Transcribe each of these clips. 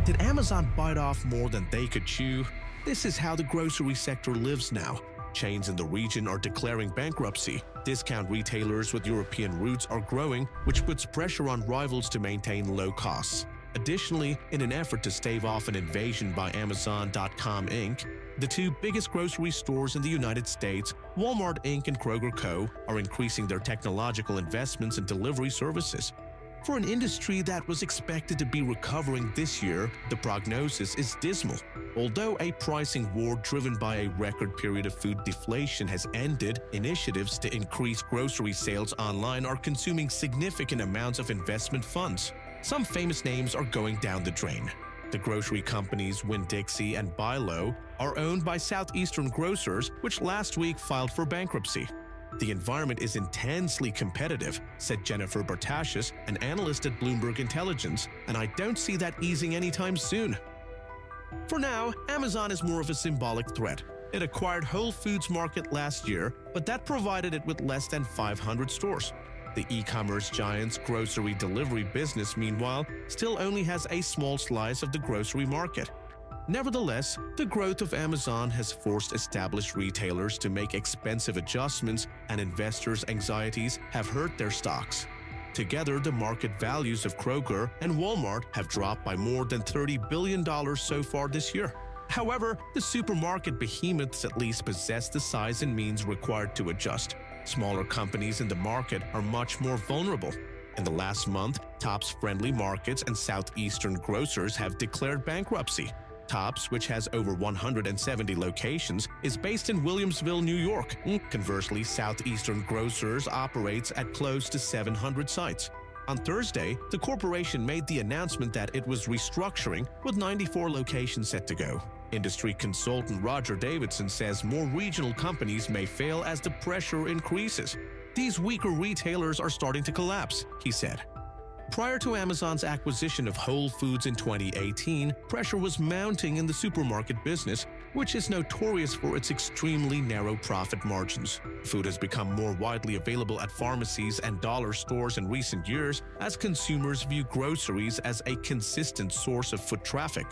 Did Amazon bite off more than they could chew? This is how the grocery sector lives now. Chains in the region are declaring bankruptcy. Discount retailers with European roots are growing, which puts pressure on rivals to maintain low costs. Additionally, in an effort to stave off an invasion by Amazon.com Inc., the two biggest grocery stores in the United States, Walmart Inc. and Kroger Co., are increasing their technological investments in delivery services. For an industry that was expected to be recovering this year, the prognosis is dismal. Although a pricing war driven by a record period of food deflation has ended, initiatives to increase grocery sales online are consuming significant amounts of investment funds. Some famous names are going down the drain. The grocery companies Winn-Dixie and Bi-Lo are owned by Southeastern Grocers, which last week filed for bankruptcy. The environment is intensely competitive, said Jennifer Bartashis, an analyst at Bloomberg Intelligence, and I don't see that easing anytime soon. For now, Amazon is more of a symbolic threat. It acquired Whole Foods Market last year, but that provided it with less than 500 stores. The e-commerce giant's grocery delivery business, meanwhile, still only has a small slice of the grocery market. Nevertheless, the growth of Amazon has forced established retailers to make expensive adjustments, and investors' anxieties have hurt their stocks. Together, the market values of Kroger and Walmart have dropped by more than $30 billion so far this year. However, the supermarket behemoths at least possess the size and means required to adjust. Smaller companies in the market are much more vulnerable. In the last month, Tops Friendly Markets and Southeastern Grocers have declared bankruptcy. Tops, which has over 170 locations, is based in Williamsville, New York. Conversely, Southeastern Grocers operates at close to 700 sites. On Thursday, the corporation made the announcement that it was restructuring, with 94 locations set to go. Industry consultant Roger Davidson says more regional companies may fail as the pressure increases. These weaker retailers are starting to collapse, he said. Prior to Amazon's acquisition of Whole Foods in 2018, pressure was mounting in the supermarket business, which is notorious for its extremely narrow profit margins. Food has become more widely available at pharmacies and dollar stores in recent years as consumers view groceries as a consistent source of foot traffic.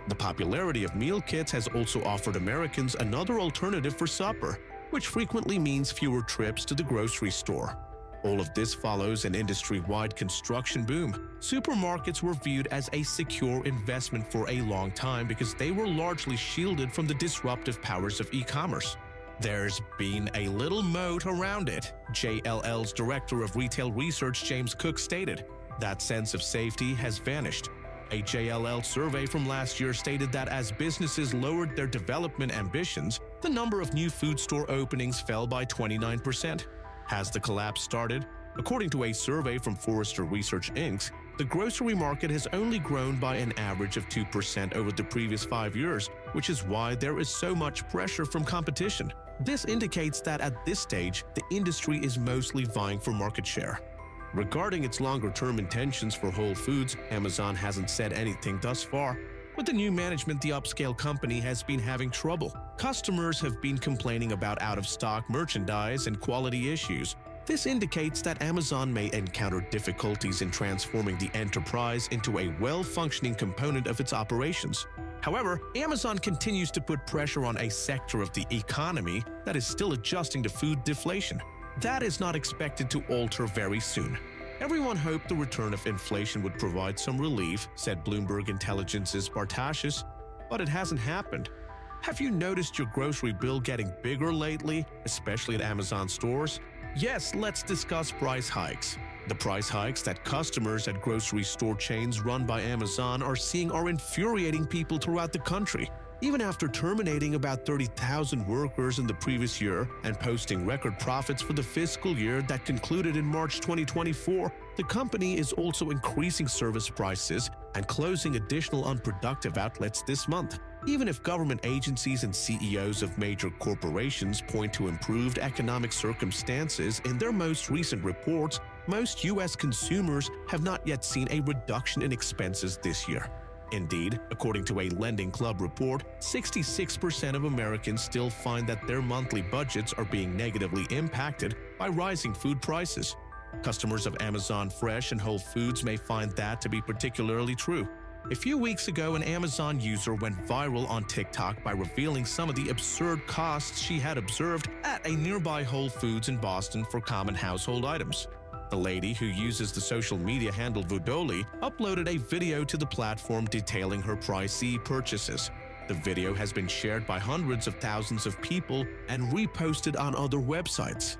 The popularity of meal kits has also offered Americans another alternative for supper, which frequently means fewer trips to the grocery store. All of this follows an industry-wide construction boom. Supermarkets were viewed as a secure investment for a long time because they were largely shielded from the disruptive powers of e-commerce. There's been a little moat around it, JLL's Director of Retail Research James Cook stated. That sense of safety has vanished. A JLL survey from last year stated that as businesses lowered their development ambitions, the number of new food store openings fell by 29%. Has the collapse started? According to a survey from Forrester Research Inc., the grocery market has only grown by an average of 2% over the previous 5 years, which is why there is so much pressure from competition. This indicates that at this stage, the industry is mostly vying for market share. Regarding its longer-term intentions for Whole Foods, Amazon hasn't said anything thus far. With the new management, the upscale company has been having trouble. Customers have been complaining about out-of-stock merchandise and quality issues. This indicates that Amazon may encounter difficulties in transforming the enterprise into a well-functioning component of its operations. However, Amazon continues to put pressure on a sector of the economy that is still adjusting to food deflation. That is not expected to alter very soon. Everyone hoped the return of inflation would provide some relief, said Bloomberg Intelligence's Bartashis, but it hasn't happened. Have you noticed your grocery bill getting bigger lately, especially at Amazon stores? Yes, let's discuss price hikes. The price hikes that customers at grocery store chains run by Amazon are seeing are infuriating people throughout the country. Even after terminating about 30,000 workers in the previous year and posting record profits for the fiscal year that concluded in March 2024, the company is also increasing service prices and closing additional unproductive outlets this month. Even if government agencies and CEOs of major corporations point to improved economic circumstances in their most recent reports, most U.S. consumers have not yet seen a reduction in expenses this year. Indeed, according to a Lending Club report, 66% of Americans still find that their monthly budgets are being negatively impacted by rising food prices. Customers of Amazon Fresh and Whole Foods may find that to be particularly true. A few weeks ago, an Amazon user went viral on TikTok by revealing some of the absurd costs she had observed at a nearby Whole Foods in Boston for common household items. The lady, who uses the social media handle Vodoli, uploaded a video to the platform detailing her pricey purchases. The video has been shared by hundreds of thousands of people and reposted on other websites.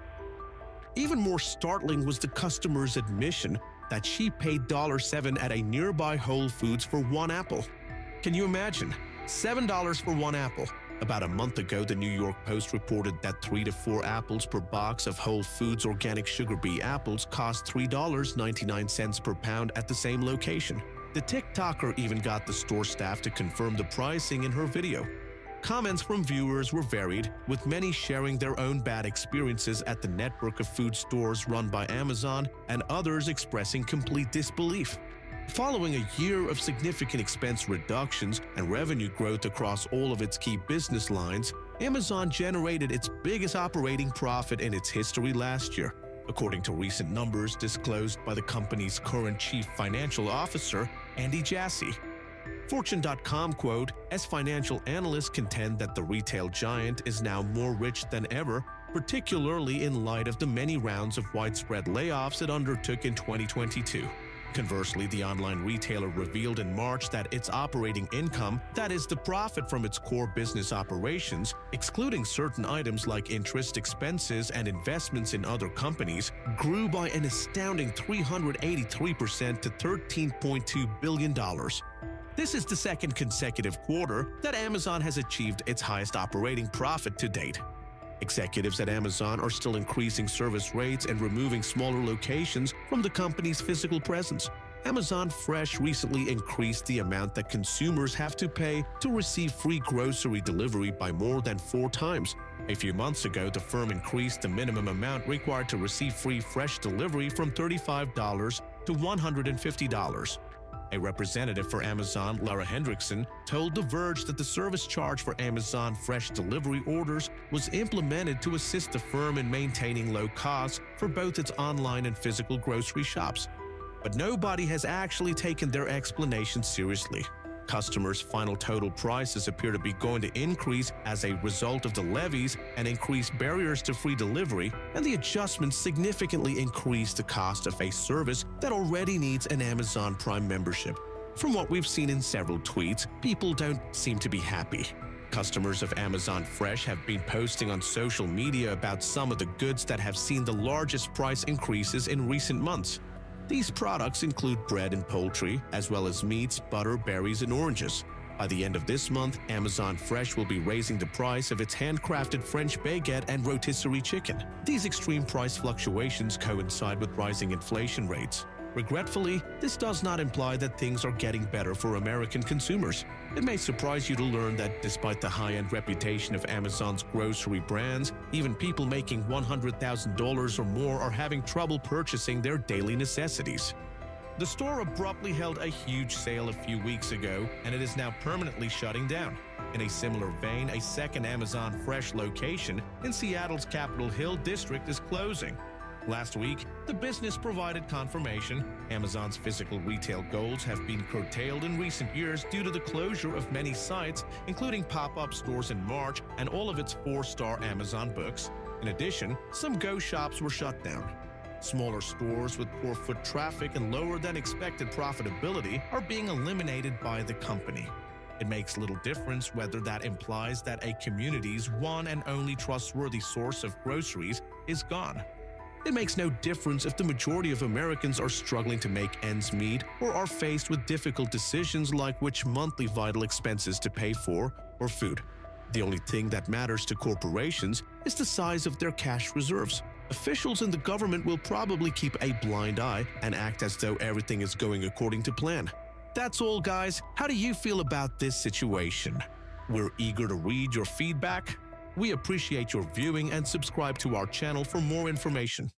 Even more startling was the customer's admission that she paid $7 at a nearby Whole Foods for one apple. Can you imagine? $7 for one apple. About a month ago, the New York Post reported that 3 to 4 apples per box of Whole Foods organic sugar bee apples cost $3.99 per pound at the same location. The TikToker even got the store staff to confirm the pricing in her video. Comments from viewers were varied, with many sharing their own bad experiences at the network of food stores run by Amazon and others expressing complete disbelief. Following a year of significant expense reductions and revenue growth across all of its key business lines, Amazon generated its biggest operating profit in its history last year, according to recent numbers disclosed by the company's current chief financial officer, Andy Jassy. Fortune.com quote, "As financial analysts contend that the retail giant is now more rich than ever, particularly in light of the many rounds of widespread layoffs it undertook in 2022. Conversely, the online retailer revealed in March that its operating income, that is, the profit from its core business operations, excluding certain items like interest expenses and investments in other companies, grew by an astounding 383% to $13.2 billion. This is the second consecutive quarter that Amazon has achieved its highest operating profit to date. Executives at Amazon are still increasing service rates and removing smaller locations from the company's physical presence. Amazon Fresh recently increased the amount that consumers have to pay to receive free grocery delivery by more than 4 times. A few months ago, the firm increased the minimum amount required to receive free fresh delivery from $35 to $150. A representative for Amazon, Lara Hendrickson, told The Verge that the service charge for Amazon Fresh delivery orders was implemented to assist the firm in maintaining low costs for both its online and physical grocery shops. But nobody has actually taken their explanation seriously. Customers' final total prices appear to be going to increase as a result of the levies and increased barriers to free delivery, and the adjustments significantly increase the cost of a service that already needs an Amazon Prime membership. From what we've seen in several tweets, people don't seem to be happy. Customers of Amazon Fresh have been posting on social media about some of the goods that have seen the largest price increases in recent months. These products include bread and poultry, as well as meats, butter, berries, and oranges. By the end of this month, Amazon Fresh will be raising the price of its handcrafted French baguette and rotisserie chicken. These extreme price fluctuations coincide with rising inflation rates. Regretfully, this does not imply that things are getting better for American consumers. It may surprise you to learn that despite the high-end reputation of Amazon's grocery brands, even people making $100,000 or more are having trouble purchasing their daily necessities. The store abruptly held a huge sale a few weeks ago, and it is now permanently shutting down. In a similar vein, a second Amazon Fresh location in Seattle's Capitol Hill district is closing. Last week, the business provided confirmation Amazon's physical retail goals have been curtailed in recent years due to the closure of many sites, including pop-up stores in March and all of its 4-star Amazon books. In addition, some Go shops were shut down. Smaller stores with poor foot traffic and lower than expected profitability are being eliminated by the company. It makes little difference whether that implies that a community's one and only trustworthy source of groceries is gone. It makes no difference if the majority of Americans are struggling to make ends meet or are faced with difficult decisions like which monthly vital expenses to pay for or food. The only thing that matters to corporations is the size of their cash reserves. Officials in the government will probably keep a blind eye and act as though everything is going according to plan. That's all, guys. How do you feel about this situation? We're eager to read your feedback. We appreciate your viewing and subscribe to our channel for more information.